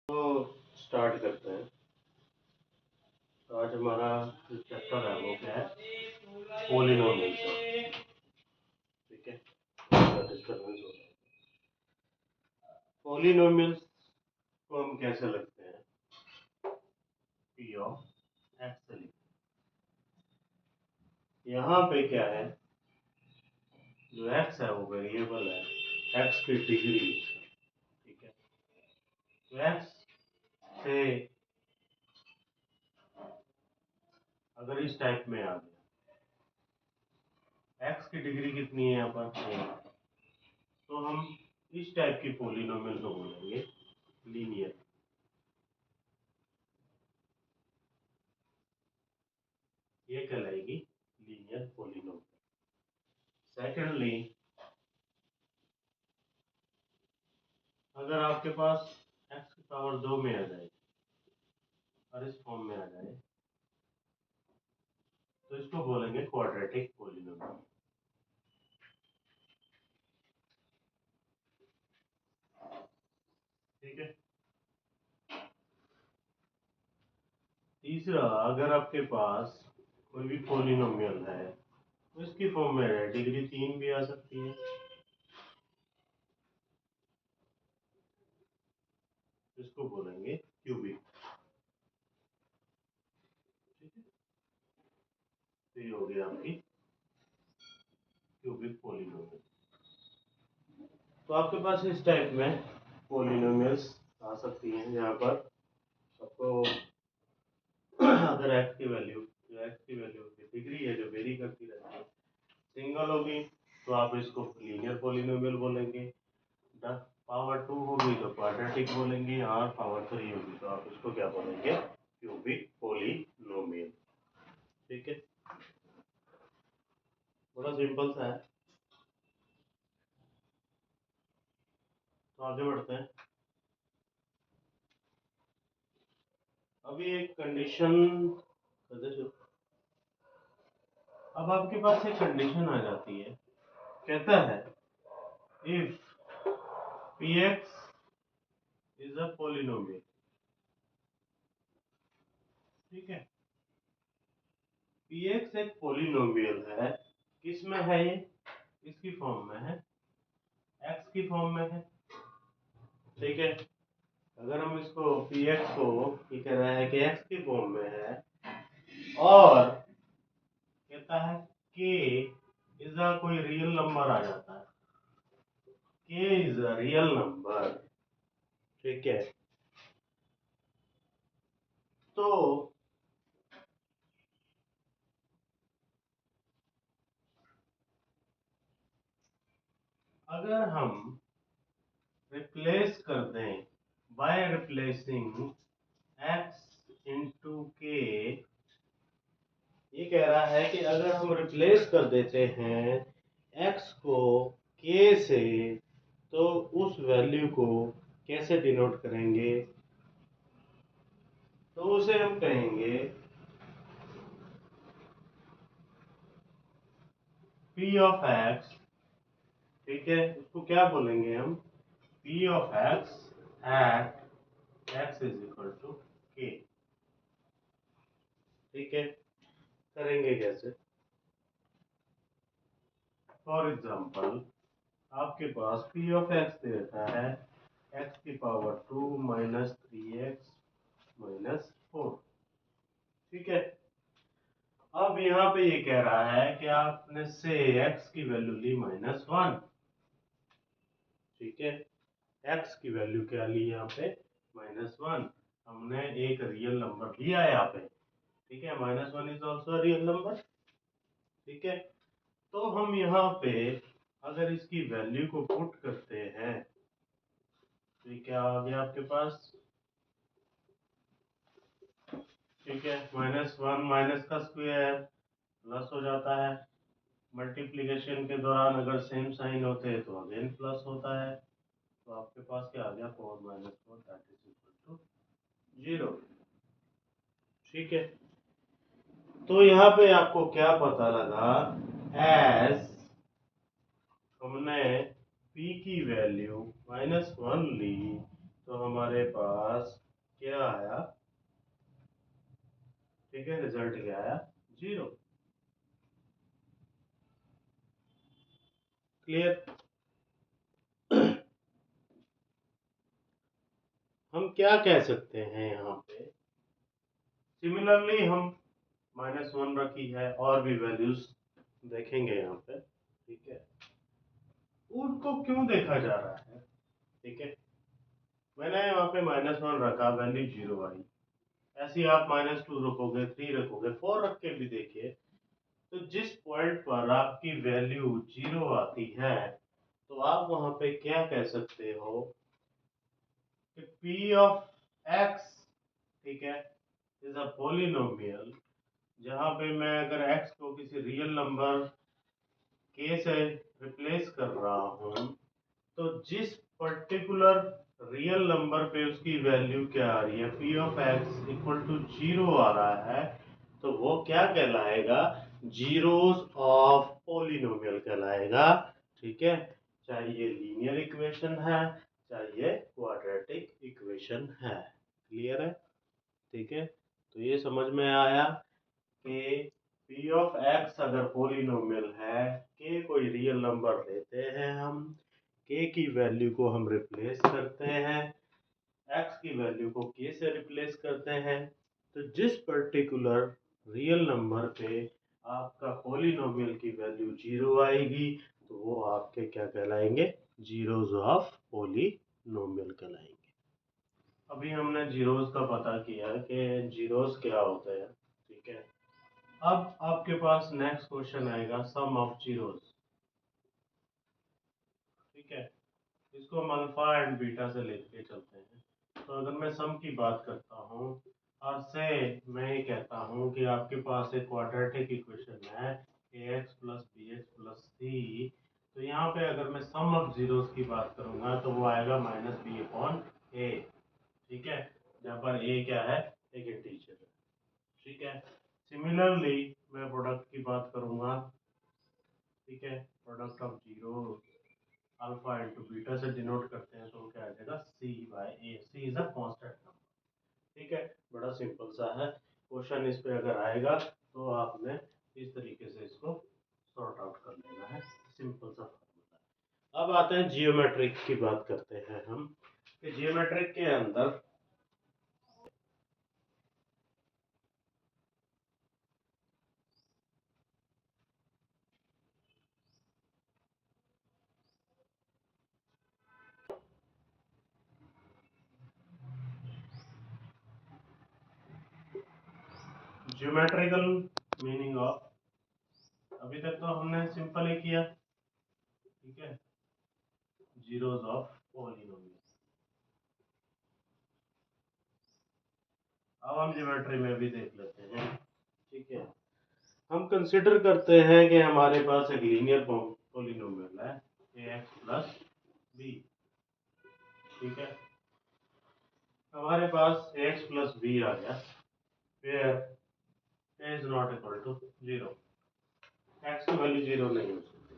तो स्टार्ट करते हैं। तो आज हमारा जो चैप्टर है वो क्या है, पॉलिनोमियल्स है। ठीक है, डिस्टर्बेंस हो रहा है। पॉलिनोमियल्स को हम कैसे लिखते हैं, पी ऑफ एक्स लिखते हैं। यहाँ पे क्या है, जो एक्स है वो वेरिएबल है, एक्स की डिग्री। ठीक है, तो एक्स से अगर इस टाइप में आ गया, एक्स की डिग्री कितनी है यहाँ पर, तो हम इस टाइप की पॉलिनोमियल को बोलेंगे लीनियर। ये कहलाएगी लीनियर पॉलिनोमियल। सेकेंडली, अगर आपके पास एक्स की पावर 2 में आ जाए और इस फॉर्म में आ जाए तो इसको बोलेंगे क्वाड्रेटिक पॉलिनोमियल। ठीक है। तीसरा, अगर आपके पास कोई भी पॉलिनोमियल है तो इसकी फॉर्म में है, डिग्री 3 भी आ सकती है, इसको बोलेंगे क्यूबिक। ठीक है, तो ये हो गया आपकी क्यूबिक पॉलिनोमियल। तो आपके पास इस टाइप में पॉलिनोमियल्स आ सकती हैं, जहाँ पर आपको अगर एक्स की वैल्यू, जो एक्स की वैल्यू की डिग्री है जो वेरी करती रहती है, सिंगल होगी तो आप इसको लीनियर पॉलिनोमियल बोलेंगे। पावर 2 होगी तो क्वाड्रेटिक बोलेंगे, और पावर 3 होगी तो आप इसको क्या बोलेंगे, क्यूबिक पॉलिनोमियल। ठीक है, बड़ा सिंपल सा है। तो आगे बढ़ते हैं। अभी एक कंडीशन, अब आपके पास एक कंडीशन आ जाती है, कहता है if px is a polynomial. ठीक है, px एक पॉलिनोमियल है, किस में है ये, इसकी फॉर्म में है, x की फॉर्म में है। ठीक है, अगर हम इसको px को ये कह रहा है कि x की फॉर्म में है, और कहता है k इज अ कोई रियल नंबर आ जाता है, k is a real number. ठीक है, तो अगर हम रिप्लेस कर दें बाय रिप्लेसिंग x इंटू के, ये कह रहा है कि अगर हम रिप्लेस कर देते हैं x को k से, तो उस वैल्यू को कैसे डिनोट करेंगे, तो उसे हम कहेंगे p ऑफ x। ठीक है, उसको क्या बोलेंगे हम, p of x at x is equal to k। ठीक है, करेंगे कैसे, फॉर एग्जांपल आपके पास p ऑफ x देता है x की पावर 2 माइनस 3x माइनस 4। ठीक है, अब यहाँ पे ये कह रहा है कि आपने से x की वैल्यू ली -1। ठीक है, x की वैल्यू क्या ली यहाँ पे, -1। हमने एक रियल नंबर लिया है यहाँ पे। ठीक है, -1 इज ऑल्सो रियल नंबर। ठीक है, तो हम यहाँ पे अगर इसकी वैल्यू को पुट करते हैं तो ये क्या आ गया आपके पास। ठीक है, -1 माइनस का स्क्वायर प्लस हो जाता है, मल्टीप्लिकेशन के दौरान अगर सेम साइन होते हैं तो अगेन प्लस होता है, तो आपके पास क्या आ गया, 4 minus 4 that is equal to 0। ठीक है, तो यहाँ पे आपको क्या पता लगा, एज हमने p की वैल्यू -1 ली, तो हमारे पास क्या आया, ठीक है, रिजल्ट क्या आया, 0। क्लियर। हम क्या कह सकते हैं यहाँ पे, सिमिलरली हम -1 रखी है और भी वैल्यूज देखेंगे यहाँ पे, ठीक है। उनको क्यों देखा जा रहा है, ठीक है, मैंने यहाँ पे -1 रखा, वैल्यू 0 आई। ऐसे ही आप -2 रखोगे, 3 रखोगे, 4 रख के भी देखिए, तो जिस पॉइंट पर आपकी वैल्यू 0 आती है तो आप वहां पे क्या कह सकते हो कि P ऑफ x, ठीक है, इज अ पॉलिनोमियल, जहां पे मैं अगर x को किसी रियल नंबर k से रिप्लेस कर रहा हूं, तो जिस पर्टिकुलर रियल नंबर पे उसकी वैल्यू क्या आ रही है, P of x equal to 0 आ रहा है, तो वो क्या कहलाएगा, जीरोस ऑफ पॉलिनोमियल कहलाएगा, ठीक है। चाहे ये लीनियर इक्वेशन है, चाहे ये क्वाड्रेटिक इक्वेशन है। क्लियर है, ठीक है। तो ये समझ में आया कि P ऑफ x अगर पॉलिनोमियल है, k कोई रियल नंबर लेते हैं हम, k की वैल्यू को हम रिप्लेस करते हैं, x की वैल्यू को k से रिप्लेस करते हैं, तो जिस पर्टिकुलर रियल नंबर पे आपका पॉलिनोमियल की वैल्यू 0 आएगी, तो वो आपके क्या कहलाएंगे, जीरोस ऑफ पॉलिनोमियल कहलाएंगे। अभी हमने जीरोस का पता किया कि जीरोस क्या होते हैं, ठीक है। अब आपके पास नेक्स्ट क्वेश्चन आएगा, सम ऑफ जीरोस, ठीक है। इसको हम अल्फा एंड बीटा से लेके चलते हैं। तो अगर मैं सम की बात करता हूँ और से मैं ये कहता हूँ कि आपके पास एक क्वाड्रेटिक इक्वेशन है ax plus b x plus c, तो यहाँ पे अगर मैं सम ऑफ जीरोस की बात करूँगा तो वो आएगा -b/a, ठीक है, जहाँ पर a क्या है, एक इंटीजर है, ठीक है। सिमिलरली मैं प्रोडक्ट की बात करूँगा, ठीक है, product of zero alpha into beta से डिनोट करते हैं, तो क्या आ जाएगा, c/a, c is a constant number, ठीक है। बड़ा सिंपल सा है क्वेश्चन, इस पे अगर आएगा तो आपने इस तरीके से इसको सॉर्ट आउट कर लेना है, सिंपल सा फॉर्मूला। अब आते हैं जियोमेट्रिक की बात करते हैं हम, कि जियोमेट्रिक के अंदर ज्योमेट्रिकल मीनिंग ऑफ, अभी तक तो हमने सिंपल ही किया, ठीक है, जीरोस ऑफ पॉलिनोमियल। अब हम ज्योमेट्री में भी देख लेते हैं, ठीक है। हम कंसिडर करते हैं कि हमारे पास एक लीनियर पॉलिनोमियल है ax प्लस बी, ठीक है। हमारे पास ax प्लस बी आ गया, where a is not equal to 0, x की वैल्यू 0 नहीं हो सकती,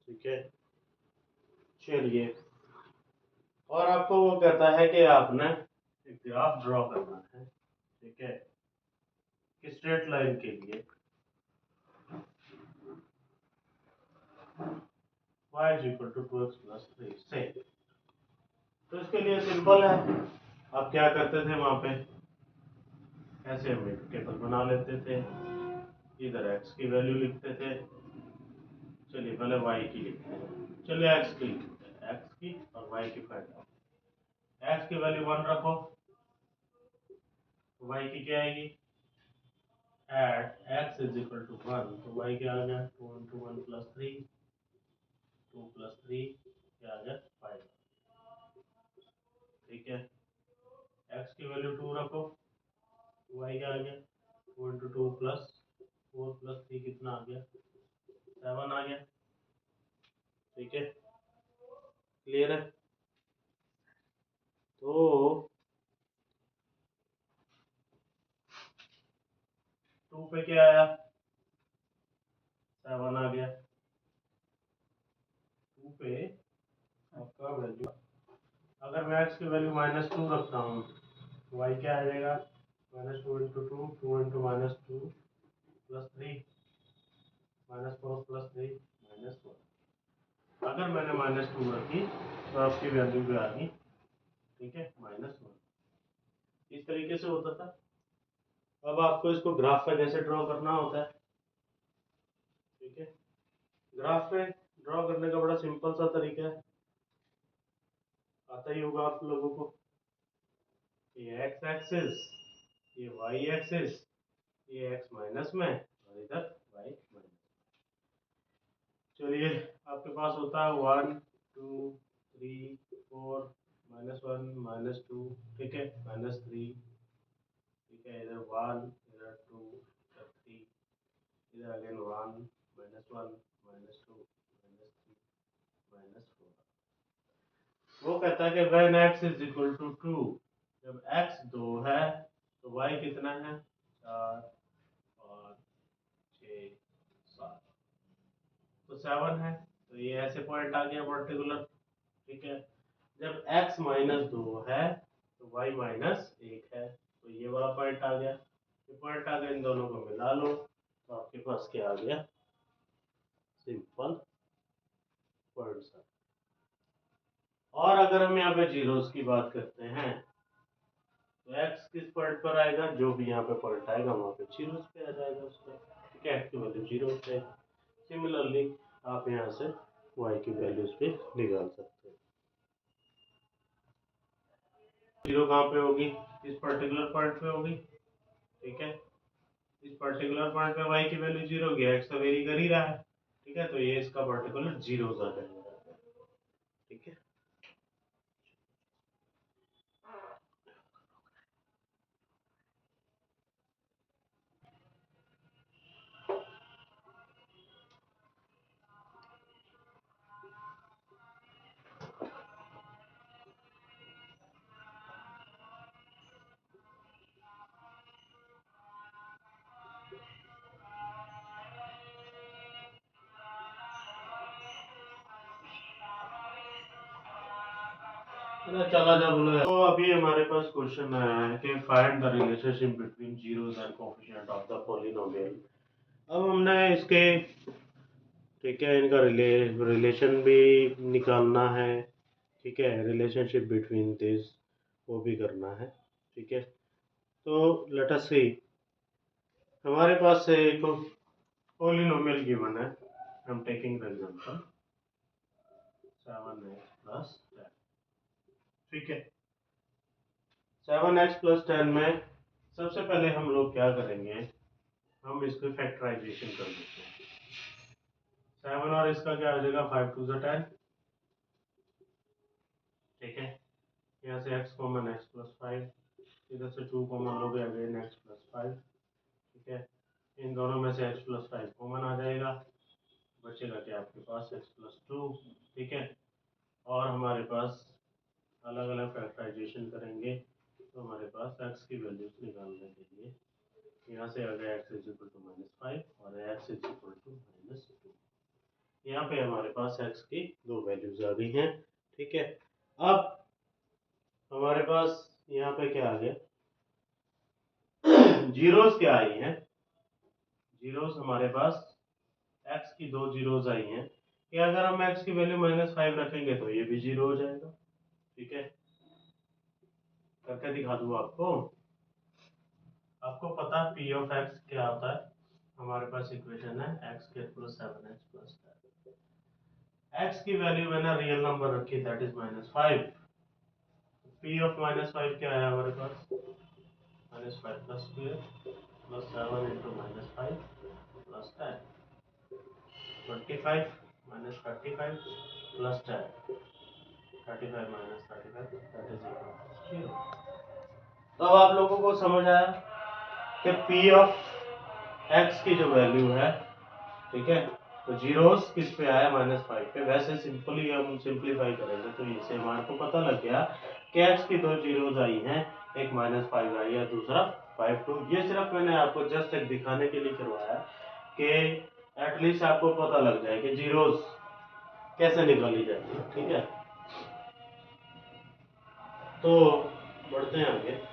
ठीक है। चलिए, और आपको वो कहता है कि आपने एक ग्राफ ड्रॉ करना है, ठीक है, कि स्ट्रेट लाइन के लिए y is equal to 2x plus 3 से। तो इसके लिए सिंपल है, आप क्या करते थे वहां पे, ऐसे हम एक टेबल बना लेते थे, इधर x की वैल्यू लिखते थे, चलिए पहले y की लिखते हैं, चलिए x की लिखते हैं, x की और y की फाइंड आउट। x की वैल्यू 1 रखो, तो y की क्या आएगी, at x is equal to 1, तो y क्या आ गया, 2 into 1 प्लस 3, 2 प्लस 3 क्या आ गया, 5, ठीक है। x की वैल्यू 2 रखो, y क्या आ गया, 2 into 2 प्लस 4 प्लस 3 कितना आ गया, 7 आ गया, ठीक है। क्लियर है, तो 2 पे क्या आया, 7 आ गया, 2 पे आपका वैल्यू। अगर मैं x की वैल्यू -2 रखता हूँ तो y क्या आ जाएगा, -2 × 2, 2 × -2 + 3, -4 + 3 -1। अगर मैंने -2 रखी तो आपकी वैल्यू भी आ गई, ठीक है, -1। इस तरीके से होता था। अब आपको इसको ग्राफ पे कैसे ड्रॉ करना होता है, ठीक है। ग्राफ पे ड्रॉ करने का बड़ा सिंपल सा तरीका है, आता ही होगा आप लोगों को। ये एक्स एक्सिस, ये वाई एक्सिस, ये एक्स माइनस में और इधर वाई माइनस। चलिए, आपके पास होता है 1 2 3 4 -1 -2, ठीक है, -3, ठीक है, इधर 1 इधर 2 इधर 3, इधर अगेन 1 -1 -2 -3 -4। वो कहता है कि when x = 2, जब x 2 है तो y कितना है, 4 5 6 7, तो 7 है। तो ये ऐसे पॉइंट आ गया पर्टिकुलर, ठीक है। जब x -2 है तो y -1 है, तो ये वाला पॉइंट आ गया। ये पॉइंट आ गया, इन दोनों को मिला लो तो आपके पास क्या आ गया, सिंपल पॉइंट्स। और अगर हम यहाँ पे जीरोस की बात करते हैं तो x किस पॉइंट पर आएगा, जो भी यहाँ पे पॉइंट आएगा वहाँ पे जीरोस पे आ जाएगा उसका, ठीक है, x की वैल्यू 0 पे। सिमिलरली आप यहाँ से y की वैल्यूज पे निकाल सकते हैं। 0 कहाँ पे होगी, इस पर्टिकुलर पॉइंट पे होगी, ठीक है। इस पर्टिकुलर पॉइंट पे y की वैल्यू 0 होगी, x तो वेरी कर ही रहा है, ठीक है, तो ये इसका पर्टिकुलर जीरोस आ जाएगा, ठीक है। चला जा बोलो। तो अभी हमारे पास क्वेश्चन आया है कि find the relationship between zeros and coefficient of the polynomial. अब हमने इसके, ठीक है, इनका रिलेशन भी निकालना है, ठीक है, रिलेशनशिप बिटवीन दिस वो भी करना है, ठीक है। तो लेट अस सी, हमारे पास एक पॉलिनोमियल गिवन है, I am taking the example 7x + 10, ठीक है। 7x + 10 में सबसे पहले हम लोग क्या करेंगे, हम इसको फैक्टराइजेशन कर देते हैं। 7 और इसका क्या हो जाएगा, 5 2 10, ठीक है। यहाँ से x कॉमन, x + 5, इधर से 2 कॉमन लोगे, अगेन x + 5, ठीक है। इन दोनों में से x + 5 कॉमन आ जाएगा, बचेगा क्या आपके पास, x + 2, ठीक है। और हमारे पास अलग अलग फैक्टराइजेशन करेंगे तो हमारे पास x की वैल्यूज निकालने के लिए यहाँ से आ गया x = -5 और x = -2। यहाँ पे हमारे पास x की दो वैल्यूज आ गई हैं, ठीक है। अब हमारे पास यहाँ पे क्या आ गया, जीरोस क्या आई हैं, जीरोस हमारे पास x की दो जीरोस आई हैं कि अगर हम x की वैल्यू -5 रखेंगे तो ये भी 0 हो जाएगा, ठीक है। करके दिखा दूँ आपको। आपको पता है p ऑफ x क्या होता है, हमारे पास इक्वेशन है x² + 7x + 10। x की वैल्यू मैंने रियल नंबर रखी, दैट इज -5। p ऑफ -5 क्या है हमारे पास, -5 + 2 + 7 × -5 + 10, 25 - 35 + 10, 35 - 35, दैट इज इक्वल टू 0। तो अब आप लोगों को समझ आया कि p ऑफ x की जो वैल्यू है, ठीक है, तो जीरोस किस पे आया, -5 पे। वैसे सिंपली हम सिंपलीफाई करेंगे तो इससे हमारे को पता लग गया कि x की दो जीरोस आई हैं, एक -5 आई है, दूसरा 5 2। ये सिर्फ मैंने आपको जस्ट एक दिखाने के लिए करवाया कि एटलीस्ट आपको पता लग जाए कि जीरोस कैसे निकाली जाती है, ठीक है। तो बढ़ते हैं आगे।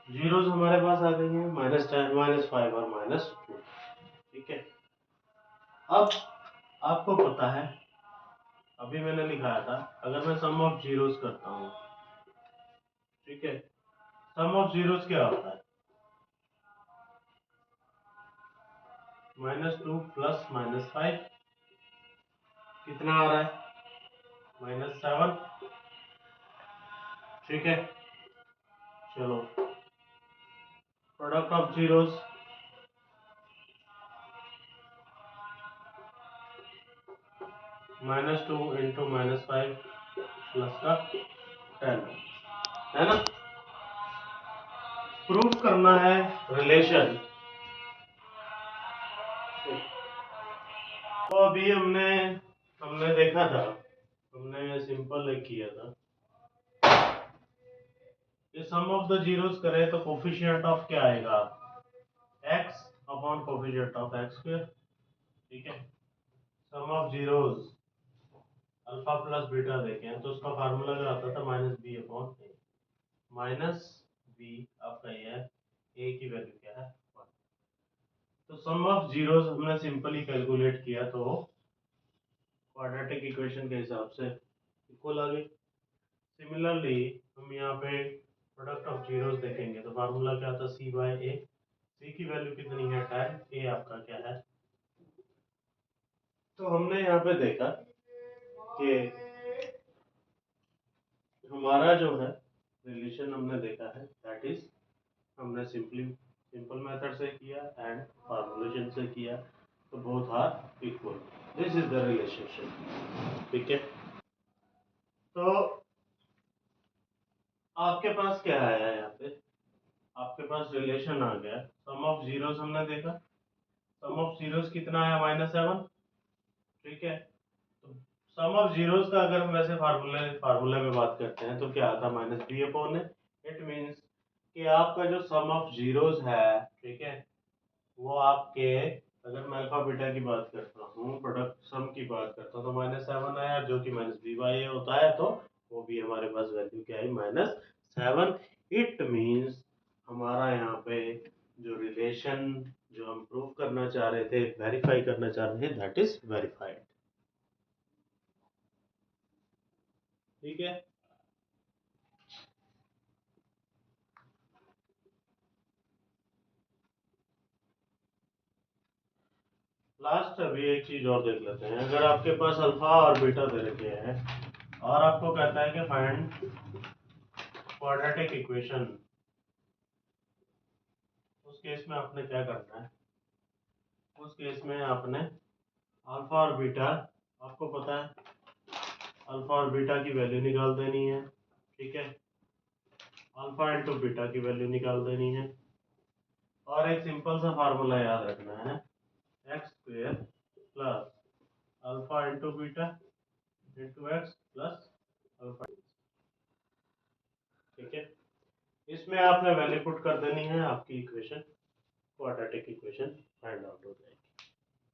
जीरोज हमारे पास आ गई हैं, -10, -5 और -2। ठीक है। अब आपको पता है, अभी मैंने लिखाया था, अगर मैं सम ऑफ जीरोज करता हूँ, ठीक है, सम ऑफ जीरोज क्या होता है? -2 प्लस -5 कितना आ रहा है? -7। ठीक है। चलो, product of zeros -2 into -5 plus का 10 है ना। प्रूफ करना है रिलेशन। तो अभी हमने देखा था, हमने सिंपल किया था कि सम ऑफ द जीरोस करें तो कोफिशिएंट ऑफ क्या आएगा? x upon coefficient of x square. ठीक है। Sum of zeros alpha plus beta देखें तो उसका फार्मूला क्या आता था? -b upon a। -b आपका ये है, a की वैल्यू क्या है? 1। तो सम ऑफ जीरोस हमने सिंपली कैलकुलेट किया तो क्वाड्रेटिक इक्वेशन के हिसाब से इक्वल आ गई। सिमिलरली हम यहाँ पे प्रोडक्ट ऑफ जीरोस देखेंगे तो फार्मूला क्या था? c by a। c की वैल्यू कितनी है? 10। a आपका क्या है? तो हमने यहाँ पे देखा कि हमारा जो है रिलेशन हमने देखा है, दैट इज हमने सिंपल मेथड से किया एंड फार्मूलेशन से किया, तो both are equal. This is the relationship. ठीक है। तो आपके पास क्या आया है यहाँ पे? आपके पास रिलेशन आ गया, सम ऑफ जीरोस हमने देखा, सम ऑफ जीरोस कितना आया? -7। ठीक है। तो सम ऑफ जीरोस का अगर हम वैसे फार्मूले में बात करते हैं तो क्या आता? -b upon A. It means कि आपका जो सम ऑफ जीरोस है, ठीक है, वो आपके, अगर मैं अल्फा बीटा की बात करता हूँ, प्रोडक्ट सम की बात करता हूँ, तो -7 आया, जो कि -b बाई a होता है, तो वो भी हमारे पास वैल्यू क्या आई? -7। इट मींस हमारा यहाँ पे जो रिलेशन जो हम प्रूव करना चाह रहे थे, वेरीफाई करना चाह रहे थे, दैट इज वेरीफाइड। ठीक है। लास्ट अभी एक चीज और देख लेते हैं। अगर आपके पास अल्फा और बीटा दे रखे हैं और आपको कहता है कि फाइंड क्वाड्रेटिक इक्वेशन, उस केस में आपने क्या करना है? उस केस में आपने अल्फा और बीटा, आपको पता है, अल्फा और बीटा की वैल्यू निकाल देनी है। ठीक है। अल्फा इंटू बीटा की वैल्यू निकाल देनी है और एक सिंपल सा फार्मूला याद रखना है, x square plus alpha into beta into x plus alpha. ठीक है। इसमें आपने वैल्यू पुट कर देनी है, आपकी equation, quadratic equation find out हो जाएगी।